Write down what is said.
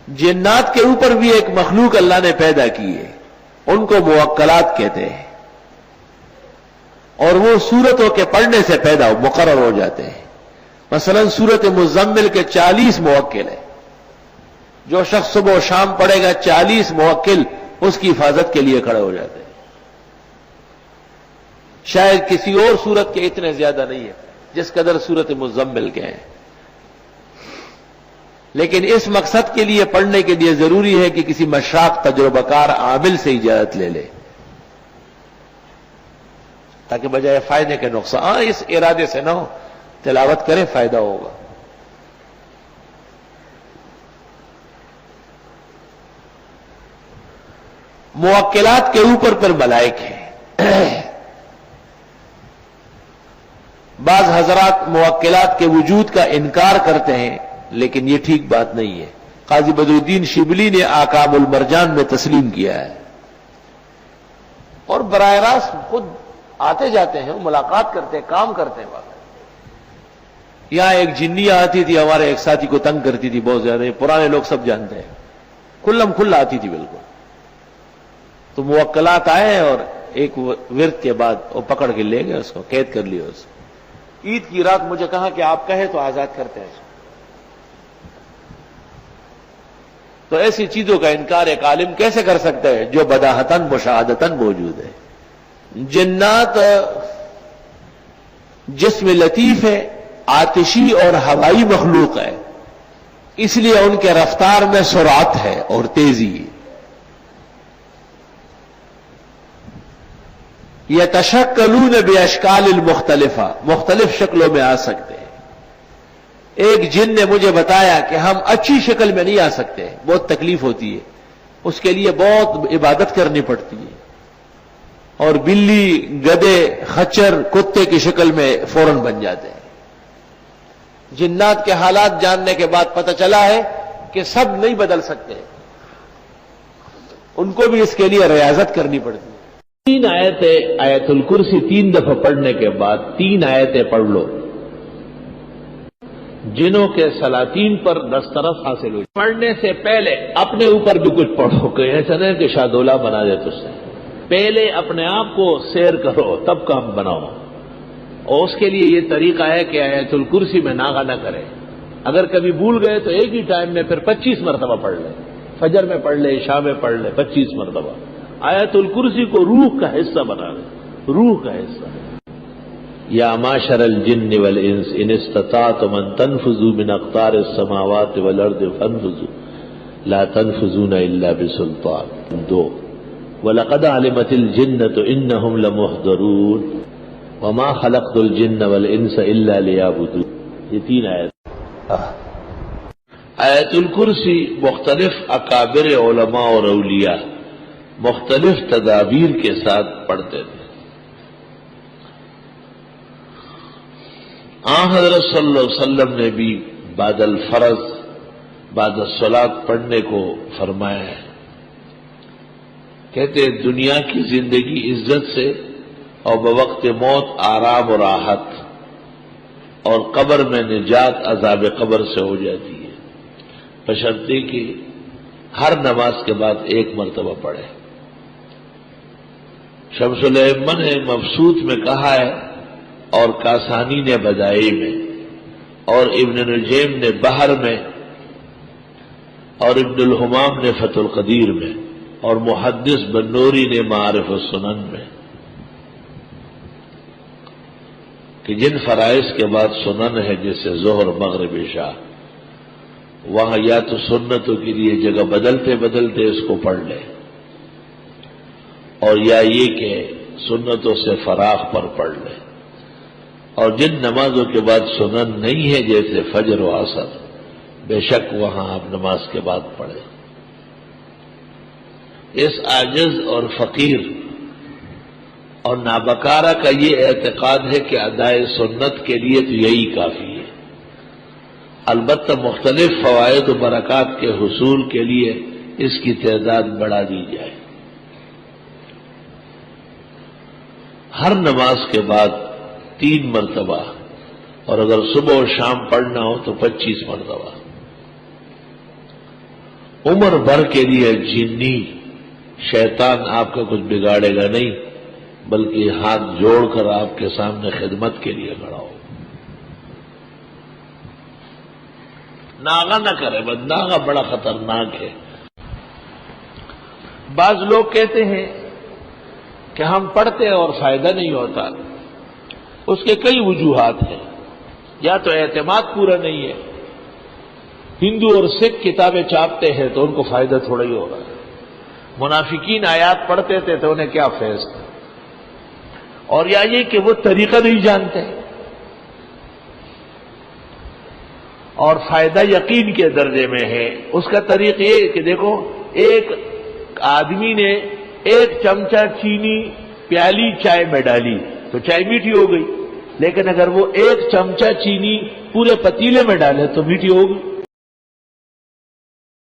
جنات کے اوپر بھی ایک مخلوق اللہ نے پیدا کی ہے، ان کو موکلات کہتے ہیں، اور وہ سورتوں کے پڑھنے سے پیدا مقرر ہو جاتے ہیں۔ مثلا سورت مزمل کے 40 موکل ہیں، جو شخص صبح و شام پڑھے گا 40 موکل اس کی حفاظت کے لیے کھڑے ہو جاتے ہیں۔ شاید کسی اور سورت کے اتنے زیادہ نہیں ہے جس قدر سورت مزمل کے ہیں، لیکن اس مقصد کے لیے پڑھنے کے لیے ضروری ہے کہ کسی مشاق تجربہ کار عامل سے اجازت لے لے، تاکہ بجائے فائدے کے نقصان اس ارادے سے نہ ہو، تلاوت کرے فائدہ ہوگا۔ موکلات کے اوپر پر ملائک ہیں۔ بعض حضرات موکلات کے وجود کا انکار کرتے ہیں، لیکن یہ ٹھیک بات نہیں ہے۔ قاضی بدر الدین شبلی نے آکام المرجان میں تسلیم کیا ہے، اور براہ راست خود آتے جاتے ہیں، ملاقات کرتے ہیں، کام کرتے ہیں۔ یہاں ایک جنیہ آتی تھی، ہمارے ایک ساتھی کو تنگ کرتی تھی بہت زیادہ، پرانے لوگ سب جانتے ہیں، کھلم کھلا آتی تھی بالکل۔ تو موکلات آئے اور ایک ورد کے بعد وہ پکڑ کے لے گئے، اس کو قید کر لیا۔ اس کو عید کی رات مجھے کہا کہ آپ کہیں تو آزاد کرتے ہیں اس کو۔ تو ایسی چیزوں کا انکار ایک عالم کیسے کر سکتا ہے جو بداہتاً مشاہدتاً موجود ہے؟ جنات جسم لطیف ہے، آتشی اور ہوائی مخلوق ہے، اس لیے ان کے رفتار میں سرعت ہے اور تیزی ہے۔ یتشکلون باشکال المختلفہ، مختلف شکلوں میں آ سکتے ہیں۔ ایک جن نے مجھے بتایا کہ ہم اچھی شکل میں نہیں آ سکتے، بہت تکلیف ہوتی ہے، اس کے لیے بہت عبادت کرنی پڑتی ہے، اور بلی، گدے، خچر، کتے کی شکل میں فوراً بن جاتے ہیں۔ جنات کے حالات جاننے کے بعد پتہ چلا ہے کہ سب نہیں بدل سکتے، ان کو بھی اس کے لیے ریاضت کرنی پڑتی ہے۔ 3 آیتیں آیت الکرسی 3 دفعہ پڑھنے کے بعد 3 آیتیں پڑھ لو، جنوں کے سلاطین پر دسترس حاصل ہو۔ پڑھنے سے پہلے اپنے اوپر بھی کچھ پڑھو، کہ ایسا نہیں کہ شادولہ بنا دے تجھ سے۔ پہلے اپنے آپ کو سیر کرو، تب کام بناؤ، اور اس کے لیے یہ طریقہ ہے کہ آیت الکرسی میں ناغہ نہ کرے۔ اگر کبھی بھول گئے تو ایک ہی ٹائم میں پھر 25 مرتبہ پڑھ لے، فجر میں پڑھ لے، عشاء میں پڑھ لے 25 مرتبہ۔ آیت الکرسی کو روح کا حصہ بنا لے، روح کا حصہ۔ یا معشر الجن والانس ان استطعتم ان تنفذوا من اقطار السماوات والارض فانفذوا لا تنفذون الا بسلطان۔ 2 وَلَقَدْ عَلِمَتِ الْجِنَّةُ إِنَّهُمْ لَمُحْضَرُونَ وَمَا خَلَقْتُ الْجِنَّ وَالْإِنسَ إِلَّا لِيَعْبُدُونَ۔ یہ 3 آیت۔ آیت الکرسی مختلف اکابر علماء اور اولیاء مختلف تدابیر کے ساتھ پڑھتے تھے۔ حضرت صلی اللہ علیہ وسلم نے بھی بعد الفرض، بعد الصلاۃ پڑھنے کو فرمایا ہے۔ کہتے ہیں دنیا کی زندگی عزت سے اور بوقت موت آرام و راحت، اور قبر میں نجات عذاب قبر سے ہو جاتی ہے، بشرطے کہ ہر نماز کے بعد 1 مرتبہ پڑھے۔ شمس الائمہ نے مبسوط میں کہا ہے، اور کاسانی نے بدائی میں، اور ابن نجیم نے بحر میں، اور ابن الحمام نے فتح القدیر میں، اور محدث بنوری نے معارف السنن میں، کہ جن فرائض کے بعد سنن ہے جیسے ظہر، مغرب، عشاء، وہاں یا تو سنتوں کے لیے جگہ بدلتے بدلتے اس کو پڑھ لے، اور یا یہ کہ سنتوں سے فراغ پر پڑھ لے، اور جن نمازوں کے بعد سنن نہیں ہے جیسے فجر و عصر، بے شک وہاں آپ نماز کے بعد پڑھیں۔ اس عاجز اور فقیر اور نابکارہ کا یہ اعتقاد ہے کہ ادائے سنت کے لیے تو یہی کافی ہے، البتہ مختلف فوائد و برکات کے حصول کے لیے اس کی تعداد بڑھا دی جائے۔ ہر نماز کے بعد 3 مرتبہ، اور اگر صبح اور شام پڑھنا ہو تو 25 مرتبہ، عمر بھر کے لیے جنی شیطان آپ کا کچھ بگاڑے گا نہیں، بلکہ ہاتھ جوڑ کر آپ کے سامنے خدمت کے لیے کھڑا ہو. ناغہ نہ کرے، بس ناغہ بڑا خطرناک ہے. بعض لوگ کہتے ہیں کہ ہم پڑھتے اور فائدہ نہیں ہوتا. اس کے کئی وجوہات ہیں. یا تو اعتماد پورا نہیں ہے. ہندو اور سکھ کتابیں چھاپتے ہیں تو ان کو فائدہ تھوڑا ہی ہو رہا ہے. منافقین آیات پڑھتے تھے تو انہیں کیا فیض تھا. اور یا یہ کہ وہ طریقہ نہیں جانتے. اور فائدہ یقین کے درجے میں ہے. اس کا طریقہ یہ کہ دیکھو، ایک آدمی نے ایک چمچہ چینی پیالی چائے میں ڈالی تو چائے میٹھی ہو گئی، لیکن اگر وہ ایک چمچہ چینی پورے پتیلے میں ڈالے تو میٹھی ہو گئی.